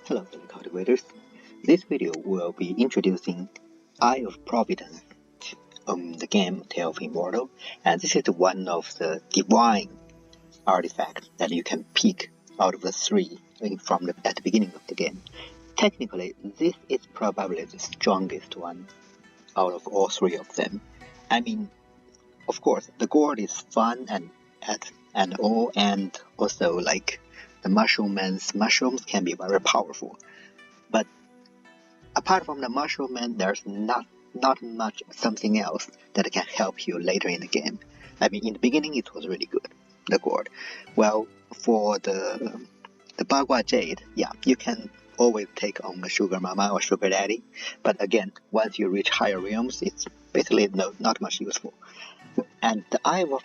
Hello fellow cultivators, this video will be introducing Eye of Providence the game Tale of Immortal, and this is one of the divine artifacts that you can pick out of the three at the beginning of the game. Technically, this is probably the strongest one out of all three of them. I mean, of course, the gourd is fun and also like the mushrooms can be very powerful. But apart from the mushroom man, there's not much something else that can help you later in the game. I mean, in the beginning it was really good, the gourd. Well, for the Bagua Jade, yeah, you can always take on the sugar mama or sugar daddy. But again, once you reach higher realms, it's basically not much useful. And the Eye of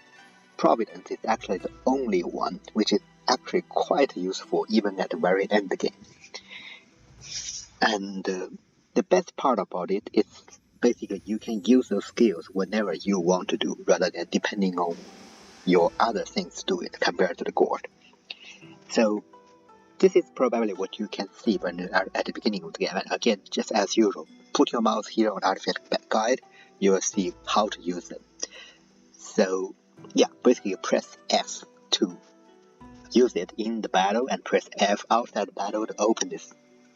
Providence is actually the only one which is actually quite useful even at the very end of the game. And the best part about it is basically you can use those skills whenever you want to do, rather than depending on your other things to do it compared to the gourd. So this is probably what you can see when you are at the beginning of the game. And again, just as usual, put your mouse here on Artifact Guide, you will see how to use them. So yeah, basically you press F to use it in the battle and press F outside the battle to open this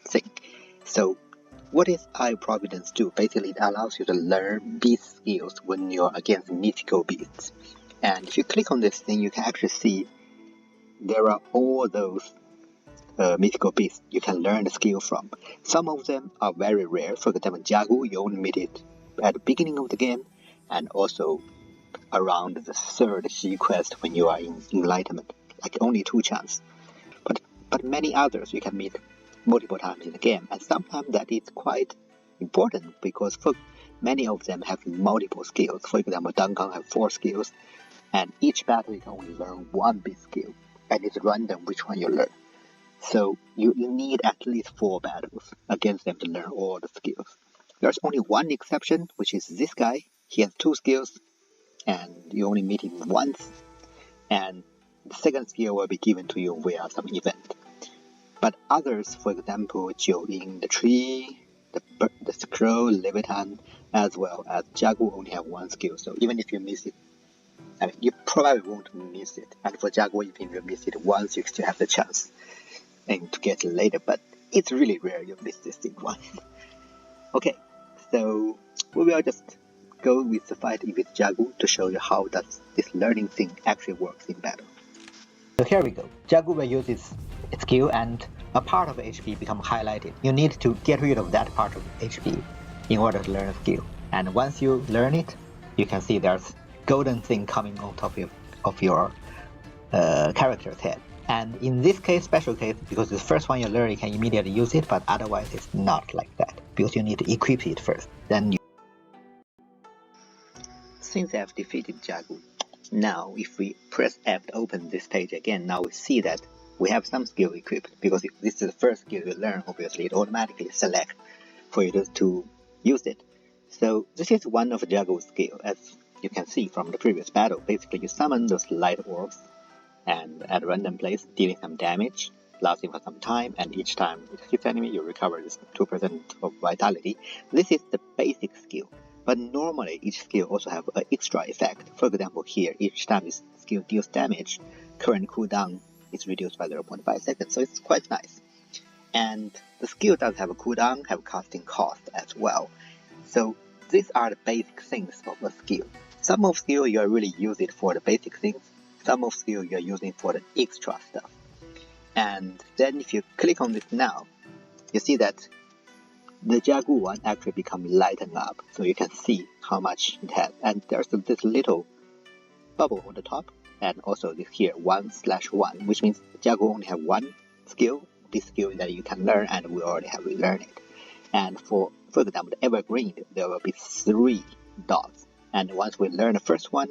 thing. So what does Eye of Providence do? Basically, it allows you to learn beast skills when you're against mythical beasts. And if you click on this thing, you can actually see there are all those mythical beasts you can learn the skill from. Some of them are very rare. For example, Jagu, you only meet it at the beginning of the game, and also around the third She quest when you are in Enlightenment, like only 2 chances. But many others you can meet multiple times in the game, and sometimes that is quite important because for many of them have multiple skills. For example, Duncan have 4 skills, and each battle you can only learn 1 big skill, and it's random which one you learn. So you need at least 4 battles against them to learn all the skills. There's only one exception, which is this guy. He has 2 skills, and you only meet him once, and the second skill will be given to you via some event. But others, for example, Jiuying the tree, the scroll, Leviathan, as well as Jagu only have 1 skill, so even if you miss it, I mean, you probably won't miss it. And for Jagu, even if you miss it once, you still have the chance and to get it later, but it's really rare you miss this thing once. Okay, so we will just go with the fight with Jagu to show you how does this learning thing actually works in battle. So here we go. Jagu will use its skill and a part of HP become highlighted. You need to get rid of that part of HP in order to learn a skill. And once you learn it, you can see there's golden thing coming on top of your character's head. And in this case, special case, because the first one you learn, you can immediately use it, but otherwise it's not like that, because you need to equip it first. Then you... Since I've defeated Jagu, now if we press F to open this page again, now we see that we have some skill equipped, because if this is the first skill you learn, obviously it automatically selects for you to use it. So this is one of Jagu's skill, as you can see from the previous battle. Basically you summon those light orbs and at a random place, dealing some damage, lasting for some time, and each time it hits enemy, you recover this 2% of vitality. This is the basic skill, but normally each skill also have an extra effect. For example, here, each time this skill deals damage, current cooldown is reduced by 0.5 seconds, so it's quite nice. And the skill does have a cooldown, have casting cost as well. So these are the basic things of a skill. Some of skill you really use it for the basic things, some of skill you're using for the extra stuff. And then if you click on this now, you see that the Jagu one actually becomes lightened up, so you can see how much it has. And there's this little bubble on the top, and also this here 1/1, which means Jagu only have 1 skill, this skill that you can learn, and we already have learned it. And for example, the evergreen, there will be 3 dots, and once we learn the first one,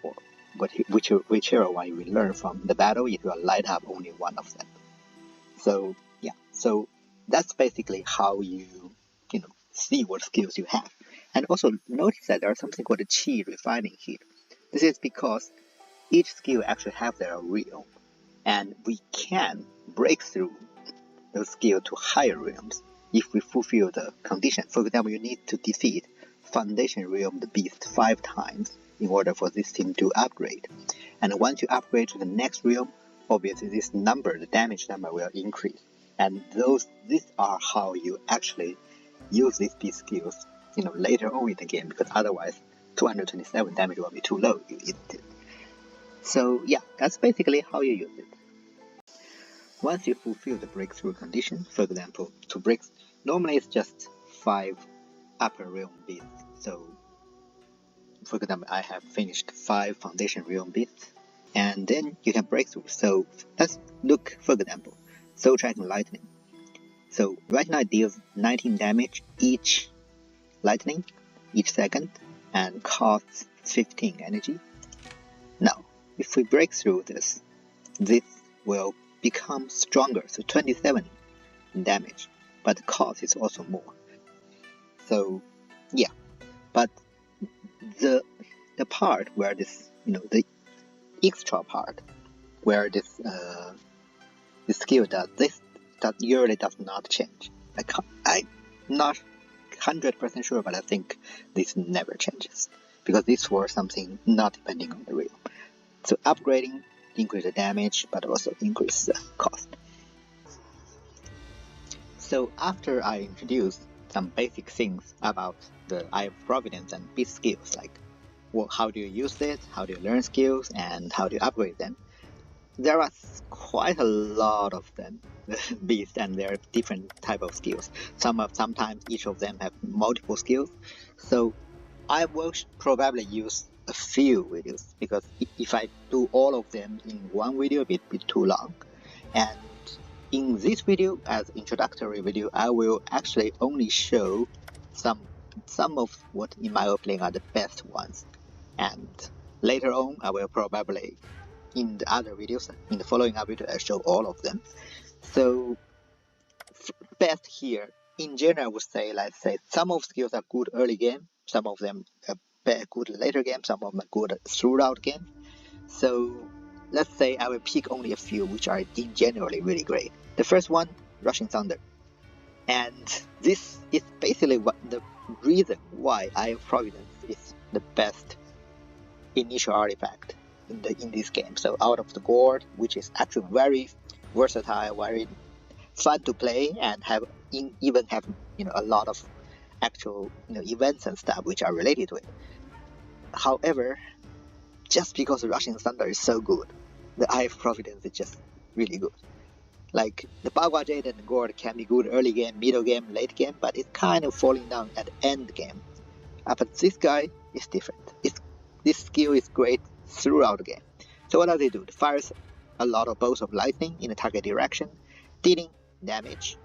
or whichever one we learn from the battle, it will light up only 1 of them. So yeah, so that's basically how you see what skills you have. And also notice that there's something called chi refining here. This is because each skill actually have their realm, and we can break through those skills to higher realms if we fulfill the condition. For example, you need to defeat Foundation Realm the Beast 5 times in order for this team to upgrade. And once you upgrade to the next realm, obviously this number, the damage number, will increase. And these are how you actually use these beast skills, later on in the game, because otherwise 227 damage will be too low. So yeah, that's basically how you use it. Once you fulfill the breakthrough condition, for example, to break, normally it's just 5 upper realm beasts. So for example, I have finished 5 foundation realm beasts, and then you can break through. So let's look, for example, Soul Dragon Lightning. So right now it deals 19 damage each lightning, each second, and costs 15 energy. Now, if we break through this will become stronger, so 27 damage, but the cost is also more. So yeah, but the part where this, the extra part where this skill does this, that usually does not change. I'm not 100% sure, but I think this never changes, because this was something not depending on the realm. So upgrading increase the damage, but also increase the cost. So after I introduce some basic things about the Eye of Providence and beast skills, like how do you use it, how do you learn skills, and how do you upgrade them, there are quite a lot of them, beasts, and there are different type of skills. Sometimes each of them have multiple skills. So I will probably use a few videos, because if I do all of them in one video, it would be too long. And in this video, as introductory video, I will actually only show some of what in my opinion are the best ones. And later on, I will probably, in the other videos, in the following up video, I'll show all of them. So best here, in general, I would say, let's say some of skills are good early game, some of them are good later game, some of them are good throughout game. So let's say I will pick only a few which are in generally really great. The first one, Rushing Thunder. And this is basically the reason why Eye of Providence is the best initial artifact in this game. So out of the board, which is actually very versatile, very fun to play, and even have a lot of actual events and stuff which are related to it. However, just because the Rushing Thunder is so good, the Eye of Providence is just really good. Like the Bagua Jade and the Gourd can be good early game, middle game, late game, but it's kind of falling down at the end game. But this guy is different. This skill is great throughout the game. So what does it do? It fires a lot of bolts of lightning in the target direction, dealing damage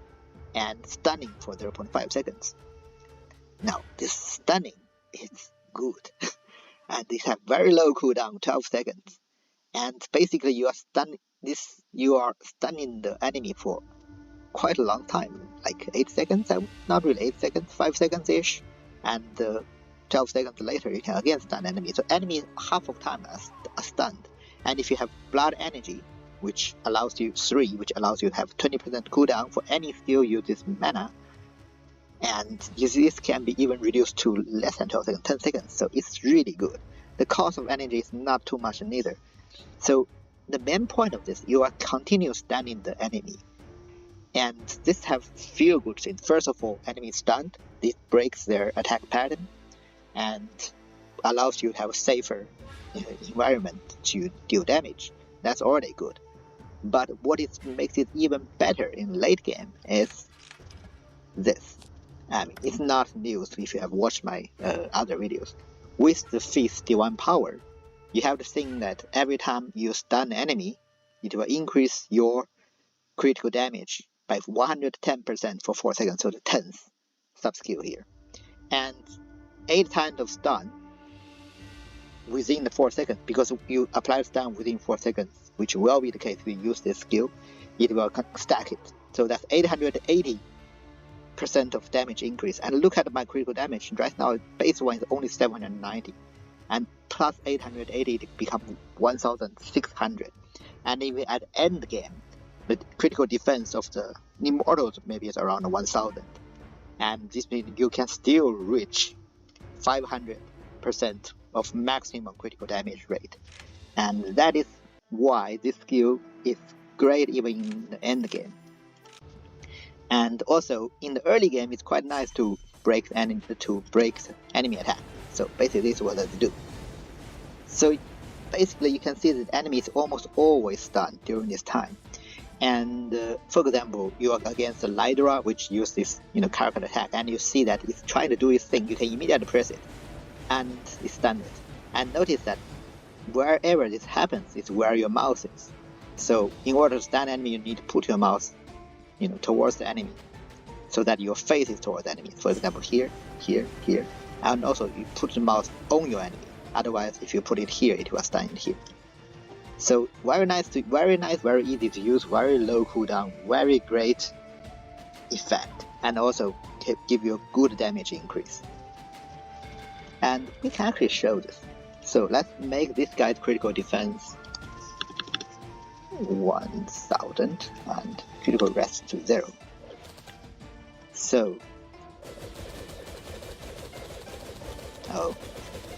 and stunning for 0.5 seconds. Now this stunning is good, and this have very low cooldown, 12 seconds. And basically you are stunning the enemy for quite a long time, like 8 seconds, not really 8 seconds, 5 seconds ish, and 12 seconds later you can again stun enemy. So enemy half of time are stunned. And if you have blood energy, which allows you to have 20% cooldown for any skill uses mana, and this can be even reduced to less than 12 seconds, 10 seconds, so it's really good. The cost of energy is not too much neither. So the main point of this, you are continuously stunning the enemy. And this have few good things. First of all, enemy stunned, this breaks their attack pattern and allows you to have a safer environment to deal damage. That's already good. But what makes it even better in late game is this. I mean, it's not news if you have watched my other videos. With the 5th Divine Power, you have the thing that every time you stun enemy, it will increase your critical damage by 110% for 4 seconds, so the 10th sub-skill here. And 8 times of stun within the 4 seconds, because you apply stun within 4 seconds, which will be the case if you use this skill, it will stack it. So that's 880% of damage increase. And look at my critical damage. Right now, base one is only 790. And plus 880, it becomes 1600. And even at end game, the critical defense of the Immortals maybe it's around 1000, and this means you can still reach 500% of maximum critical damage rate, and that is why this skill is great even in the end game. And also in the early game, it's quite nice to break enemy attack. So basically, this is what it do. So basically, you can see that enemy is almost always stunned during this time. And for example, you are against the Lydra, which uses this character attack, and you see that it's trying to do its thing. You can immediately press it, and it's stunned it. And notice that wherever this happens is where your mouse is. So in order to stun enemy, you need to put your mouse, towards the enemy, so that your face is towards the enemy. For example, here, here, here, and also you put the mouse on your enemy. Otherwise, if you put it here, it will stun it here. So very nice, very easy to use, very low cooldown, very great effect, and also give you a good damage increase. And we can actually show this. So let's make this guy's critical defense 1000 and critical rest to 0. So,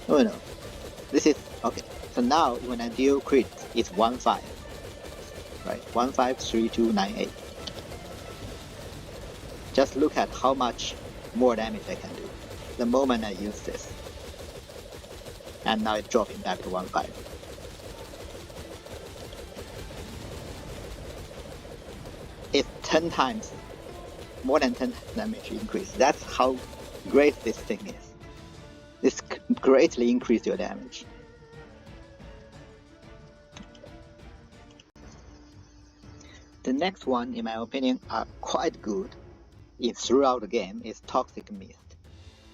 no, this is okay. So now when I deal crit, it's 1-5, right? 1-5-3-2-9-8. Just look at how much more damage I can do the moment I use this. And now it's dropping back to 1-5. It's 10 times, more than 10 damage increase. That's how great this thing is. This greatly increases your damage. The next one, in my opinion, are quite good throughout the game is Toxic Mist.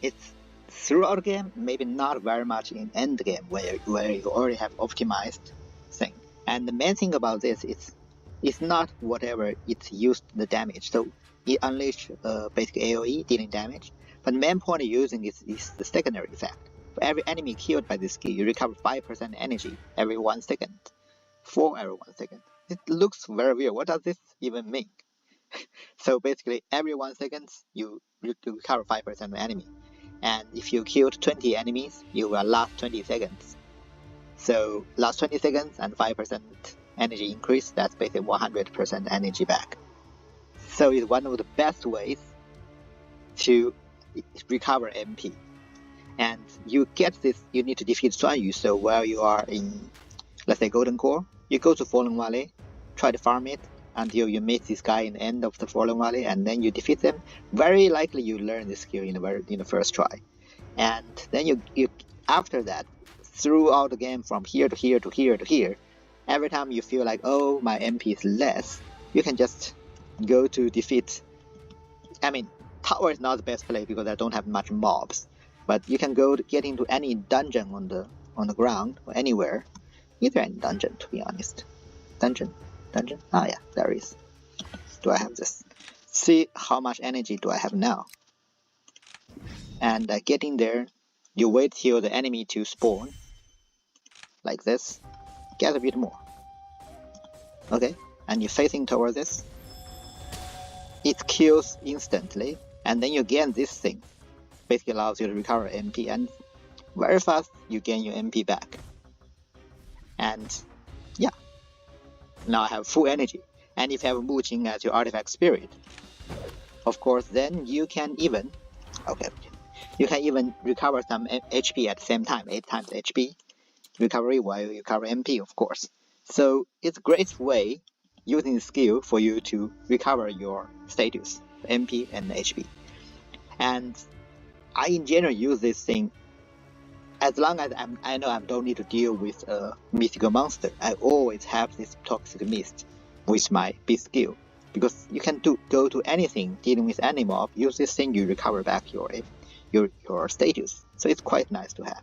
It's throughout the game, maybe not very much in end game where you already have optimized thing. And the main thing about this is it's not whatever it's used the damage. So it unleash basic AoE dealing damage. But the main point of using is the secondary effect. For every enemy killed by this skill, you recover 5% energy every 1 second. For every 1 second. It looks very weird. What does this even mean? So basically, every 1 second, you recover 5% of enemy. And if you killed 20 enemies, you will last 20 seconds. So last 20 seconds and 5% energy increase, that's basically 100% energy back. So it's one of the best ways to recover MP. And you get this, you need to defeat Suan Yu. So while you are in, let's say, Golden Core, you go to Fallen Valley, try to farm it until you meet this guy in the end of the Fallen Valley, and then you defeat them. Very likely you learn this skill in the first try. And then you after that, throughout the game from here to here to here to here, every time you feel like, oh, my MP is less, you can just go to defeat. I mean, tower is not the best play because I don't have much mobs, but you can go to get into any dungeon on the ground or anywhere. Either any dungeon, to be honest. Dungeon. Ah, yeah, there is. Do I have this? See how much energy do I have now? And get in there. You wait till the enemy to spawn, like this. Get a bit more. Okay, and you're facing towards this. It kills instantly, and then you gain this thing. Basically allows you to recover MP, and very fast you gain your MP back. And yeah, now I have full energy. And if you have Mu Qing as your artifact spirit, of course, then you can even recover some HP at the same time, 8 times HP recovery while you recover MP, of course. So it's a great way using the skill for you to recover your status, MP and HP. And I in general use this thing as long as I know I don't need to deal with a mythical monster. I always have this Toxic Mist with my big skill, because you can go to anything dealing with any mob, use this thing, you recover back your status. So it's quite nice to have.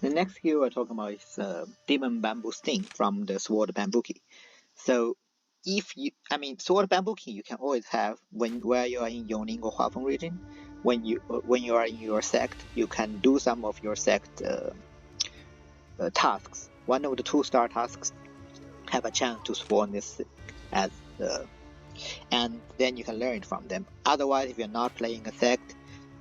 The next skill we're talking about is Demon Bamboo Sting from the Sword Bambuki. So Sword Bambuki you can always have where you are in Yongning or Huafeng region. When you are in your sect, you can do some of your sect tasks. One of the 2-star tasks have a chance to spawn this as and then you can learn it from them. Otherwise, if you're not playing a sect,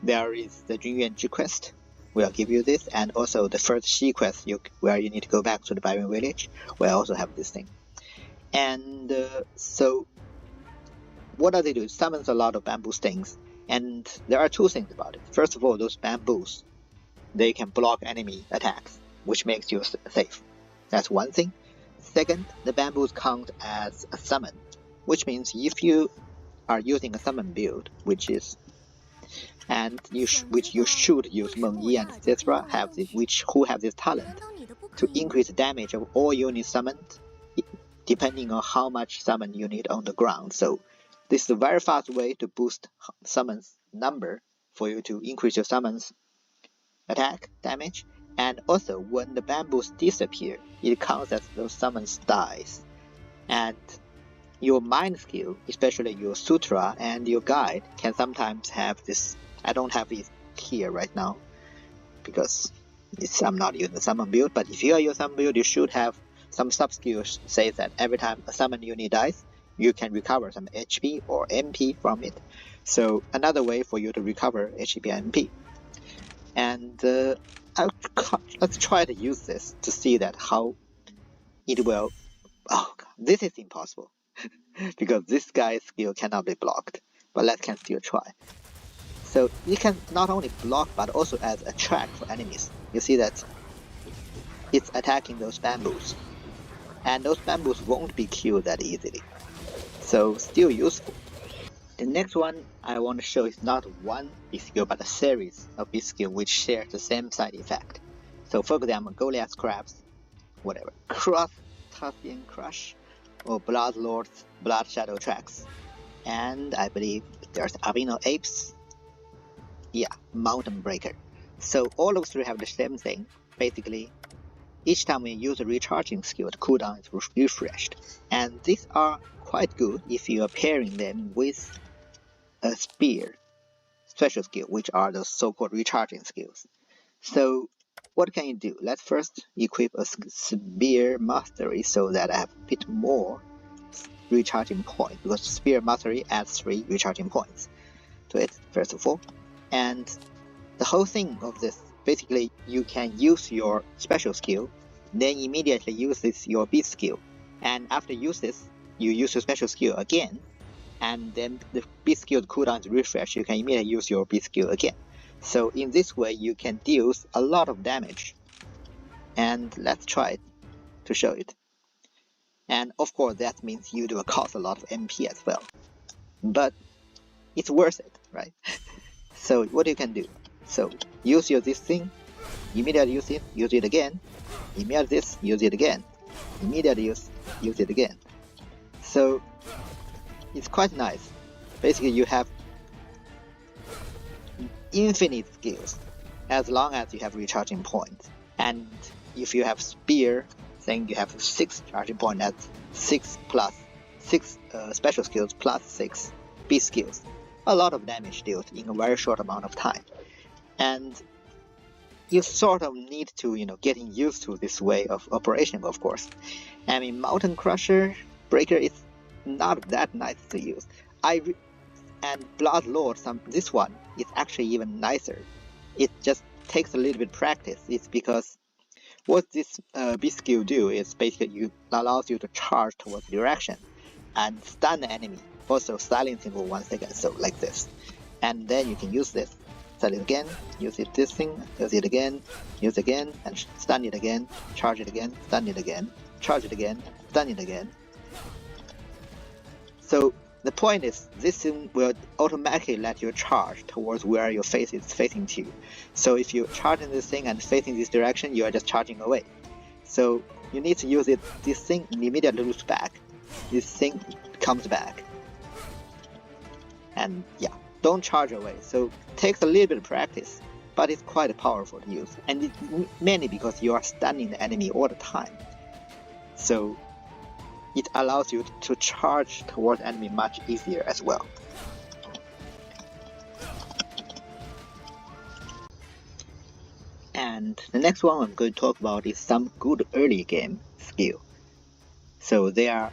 there is the Junyuan G quest. We'll give you this, and also the first Shi quest where you need to go back to the Byron village. We'll also have this thing. And so what do? It summons a lot of bamboo stings, and there are two things about it. First of all, those bamboos, they can block enemy attacks, which makes you safe. That's one thing. Second, the bamboos count as a summon, which means if you are using a summon build, which you should use Meng Yi and Cithra who have this talent to increase the damage of all units summoned, depending on how much summon you need on the ground. So this is a very fast way to boost summons number for you to increase your summons attack damage. And also, when the bamboos disappear, it counts as those summons dies. And your mind skill, especially your sutra and your guide, can sometimes have this. I don't have it here right now because I'm not using the summon build, but if you are using summon build, you should have some sub skills say that every time a summon unit dies, you can recover some HP or MP from it. So another way for you to recover HP and MP. And let's try to use this to see that how it will. Oh God, this is impossible because this guy's skill cannot be blocked, but let's can still try. So you can not only block but also as a track for enemies. You see that it's attacking those bamboos, and those bamboos won't be killed that easily. So still useful. The next one I want to show is not one beat skill but a series of beat skill which share the same side effect. So for example, Goliath's Crabs, whatever, Tuscan Crush, or Blood Lord's Blood Shadow Tracks, and I believe there's Albino Apes, Mountain Breaker. So all of three have the same thing. Basically, each time we use a recharging skill, the cooldown is refreshed, and these are quite good if you are pairing them with a spear special skill, which are the so-called recharging skills. So what can you do? Let's first equip a spear mastery so that I have a bit more recharging points, because spear mastery adds 3 recharging points to it first of all. And the whole thing of this, basically you can use your special skill, then immediately use your beat skill, and after you use this, you use your special skill again, and then the beat skill cooldown is refreshed, you can immediately use your beat skill again. So in this way you can deal a lot of damage, and let's try it to show it. And of course that means you do cost a lot of MP as well, but it's worth it, right? So what you can do, so use this thing, immediately use it again, immediately this, use it again, immediately use it again. So it's quite nice. Basically you have infinite skills as long as you have recharging points. And if you have spear, then you have 6 charging points. That's 6 plus 6 special skills plus 6 beat skills. A lot of damage dealt in a very short amount of time. And you sort of need to, getting used to this way of operation, of course. I mean, Mountain Crusher Breaker is not that nice to use. And Blood Lord, this one is actually even nicer. It just takes a little bit practice. It's because what this beat skill do is basically allows you to charge towards direction and stun the enemy, also silencing for 1 second, so like this. And then you can use this, stun it again, use this thing, use it again, use it again, and stun it again, charge it again, stun it again, charge it again, stun it again. So the point is, this thing will automatically let you charge towards where your face is facing to. So if you charge in this thing and facing this direction, you are just charging away. So you need to use this thing immediately loops back. This thing comes back. And don't charge away. So it takes a little bit of practice, but it's quite powerful to use. And mainly because you are stunning the enemy all the time. So it allows you to charge towards enemy much easier as well. And the next one I'm going to talk about is some good early game skill. So they are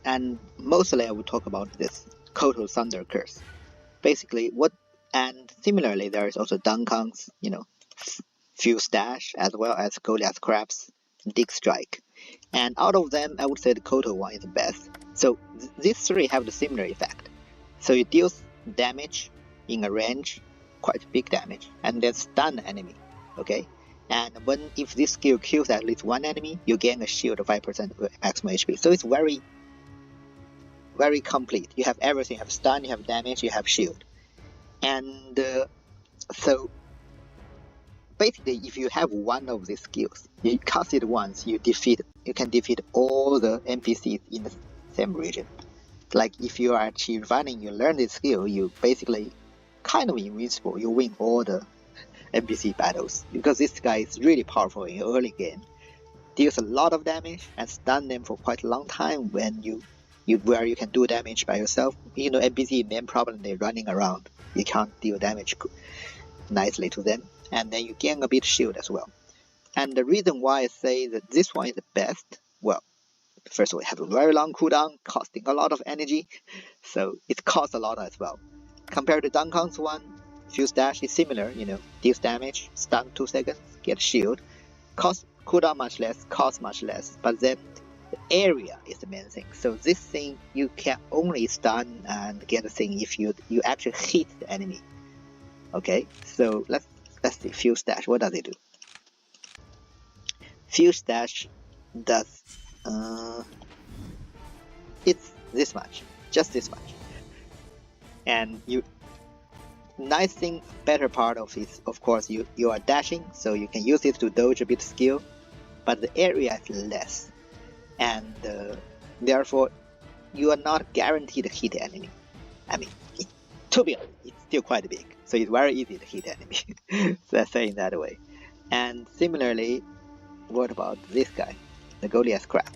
And mostly I will talk about this Koto Thunder Curse. Basically, and similarly, there is also Dunkang's, Fuse Dash, as well as Goliath Crab's Dig Strike. And out of them, I would say the Koto one is the best. So these three have the similar effect. So you deal damage in a range, quite big damage, and then stun the enemy. Okay? And if this skill kills at least one enemy, you gain a shield of 5% maximum HP. So it's very, very complete. You have everything. You have stun, you have damage, you have shield. And so basically, if you have one of these skills, you cast it once, you can defeat all the NPCs in the same region. Like if you are actually running, you learn this skill, you basically kind of invincible. You win all the NPC battles because this guy is really powerful in early game. Deals a lot of damage and stun them for quite a long time when where you can do damage by yourself. NPC main problem, they're running around. You can't deal damage nicely to them. And then you gain a bit shield as well. And the reason why I say that this one is the best, well, first of all, it has a very long cooldown, costing a lot of energy, so it costs a lot as well. Compared to Dunkang's one, Fuse Dash is similar, deals damage, stun 2 seconds, get shield, cost cooldown much less, cost much less, but then the area is the main thing. So this thing, you can only stun and get a thing if you actually hit the enemy. Okay, so let's see, Fuse Dash, what does it do? Fuse Dash does, it's this much, just this much. And nice thing, better part of it, of course, you are dashing, so you can use it to dodge a bit skill, but the area is less. And therefore, you are not guaranteed to hit the enemy. I mean, to be honest, it's still quite big, so it's very easy to hit enemy. So I say in that way. And similarly, what about this guy, the Goliath Crab?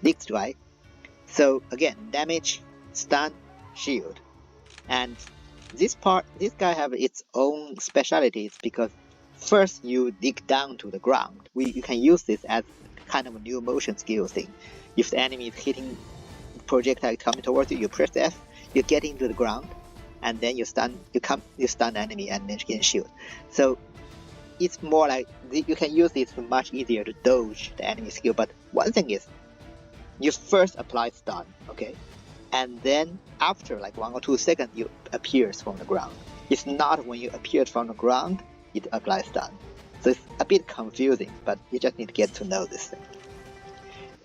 Dig Strike. So again, damage, stun, shield, and this guy have its own specialities because first you dig down to the ground. You can use this as kind of a new motion skill thing. If the enemy is hitting projectile coming towards you, you press F. You get into the ground, and then you stun the enemy and then gain shield. So it's more like you can use this much easier to dodge the enemy skill. But one thing is, you first apply stun, okay, and then after like 1 or 2 seconds, you appears from the ground. It's not when you appear from the ground, it applies stun. So it's a bit confusing, but you just need to get to know this thing.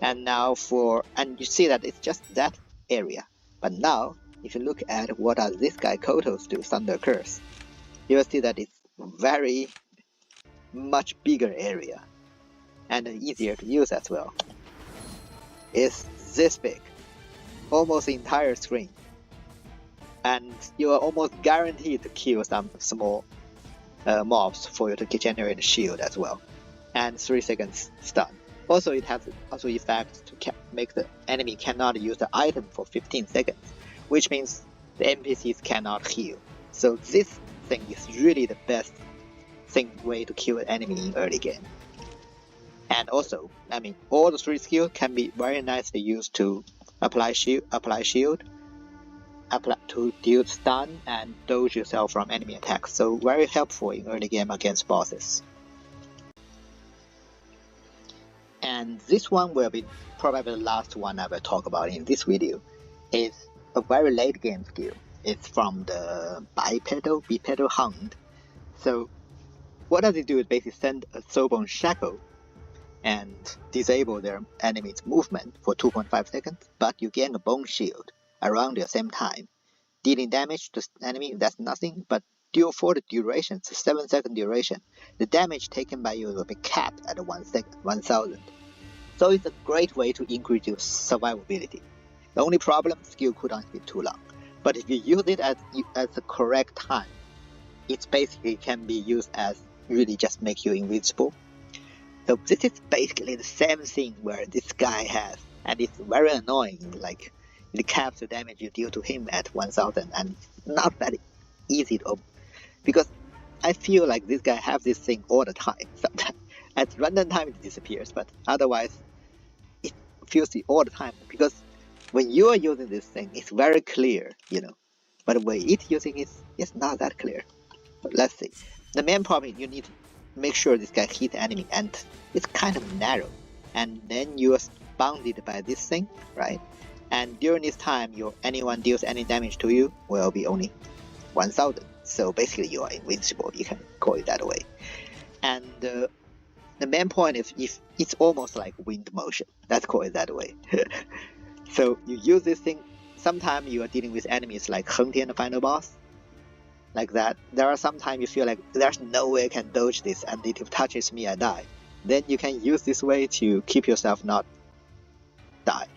And now and you see that it's just that area. But now, if you look at what does this guy Koto's do, Thunder Curse, you will see that it's very much bigger area and easier to use as well. It's this big, almost the entire screen, and you are almost guaranteed to kill some small mobs for you to generate a shield as well, and 3 seconds stun. Also, it has effect to make the enemy cannot use the item for 15 seconds, which means the NPCs cannot heal. So this thing is really the best way to kill an enemy in early game. And also, I mean, all the 3 skills can be very nicely used to apply shield, to deal stun, and dodge yourself from enemy attacks. So very helpful in early game against bosses. And this one will be probably the last one I will talk about in this video. It's a very late game skill. It's from the bipedal hound. So what does it do is basically send a soulbone shackle and disable their enemy's movement for 2.5 seconds, but you gain a bone shield around the same time. Dealing damage to the enemy, that's nothing, but for the duration, it's a 7-second duration, the damage taken by you will be capped at 1,000. So it's a great way to increase your survivability. The only problem, skill cooldown is a bit too long. But if you use it at the correct time, it basically can be used as really just make you invincible. So this is basically the same thing where this guy has, and it's very annoying, like it caps the damage you deal to him at 1,000, and it's not that easy to, because I feel like this guy has this thing all the time. Sometimes at random time it disappears, but otherwise, confuse you all the time, because when you are using this thing, it's very clear, but when it's using it, it's not that clear. But let's see. The main problem is you need to make sure this guy hits the enemy, and it's kind of narrow, and then you are bounded by this thing, right? And during this time, anyone deals any damage to you will be only 1000. So basically you are invincible, you can call it that way. And the main point is if it's almost like wind motion, let's call it that way. So you use this thing, sometimes you are dealing with enemies like Heng Tian, the final boss, like that. There are sometimes you feel like there's no way I can dodge this, and if it touches me I die. Then you can use this way to keep yourself not die,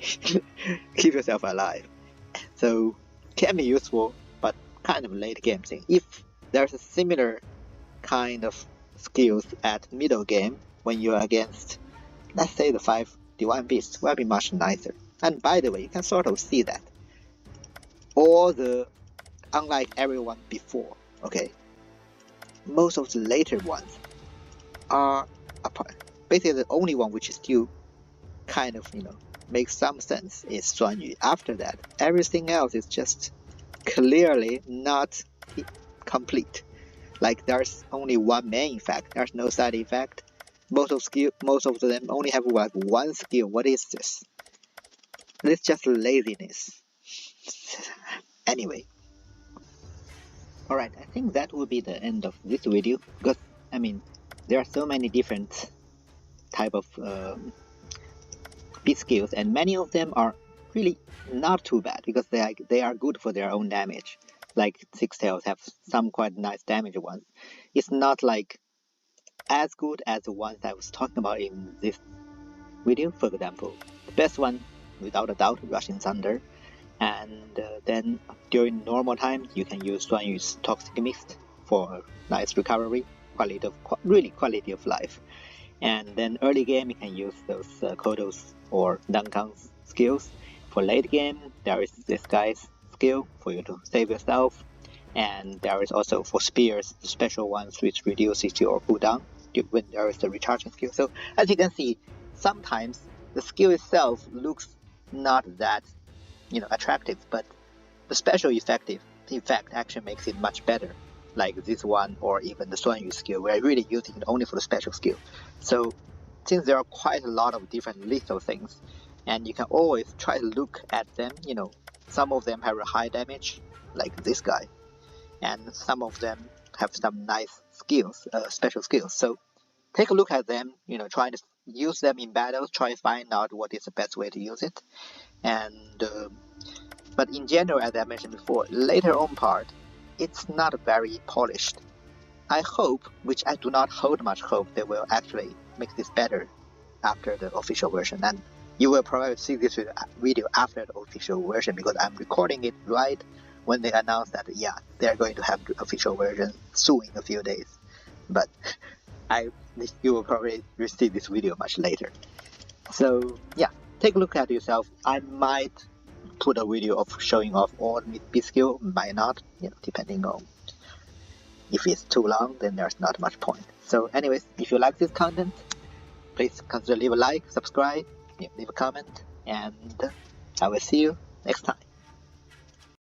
keep yourself alive. So can be useful, but kind of late game thing. If there's a similar kind of skills at middle game when you're against, let's say, the 5 Divine Beasts, will be much nicer. And by the way, you can sort of see that unlike everyone before, okay, most of the later ones are basically the only one which is still kind of makes some sense is Suan Yu. After that, everything else is just clearly not complete. Like there's only one main effect, there's no side effect. Most of them only have like one skill. What is this? It's just laziness. Anyway. Alright, I think that will be the end of this video, because there are so many different type of beat skills, and many of them are really not too bad because they are good for their own damage. Like Six Tails have some quite nice damage ones. It's not like as good as the ones I was talking about in this video. For example, the best one without a doubt, Rushing Thunder, and then during normal time you can use Suan Yu's Toxic Mist for nice recovery, quality of life. And then early game you can use those Kodo's or Dunkang's skills. For late game there is this guy's skill for you to save yourself, and there is also for spears the special ones which reduces your cooldown when there is a recharging skill. So as you can see, sometimes the skill itself looks not that attractive, but the special effect actually makes it much better. Like this one, or even the Suan Yu skill, we're really using it only for the special skill. So since there are quite a lot of different lethal things, and you can always try to look at them, some of them have a high damage, like this guy, and some of them have some nice skills, special skills. So take a look at them, try to use them in battles, try to find out what is the best way to use it. And but in general, as I mentioned before, later on part, it's not very polished. I hope, which I do not hold much hope, they will actually make this better after the official version. And you will probably see this video after the official version, because I'm recording it right when they announce that they're going to have the official version soon in a few days. But you will probably receive this video much later. So yeah, take a look at yourself. I might put a video of showing off all the beat skill, might not, depending on if it's too long, then there's not much point. So anyways, if you like this content, please consider leave a like, subscribe, leave a comment, and I will see you next time.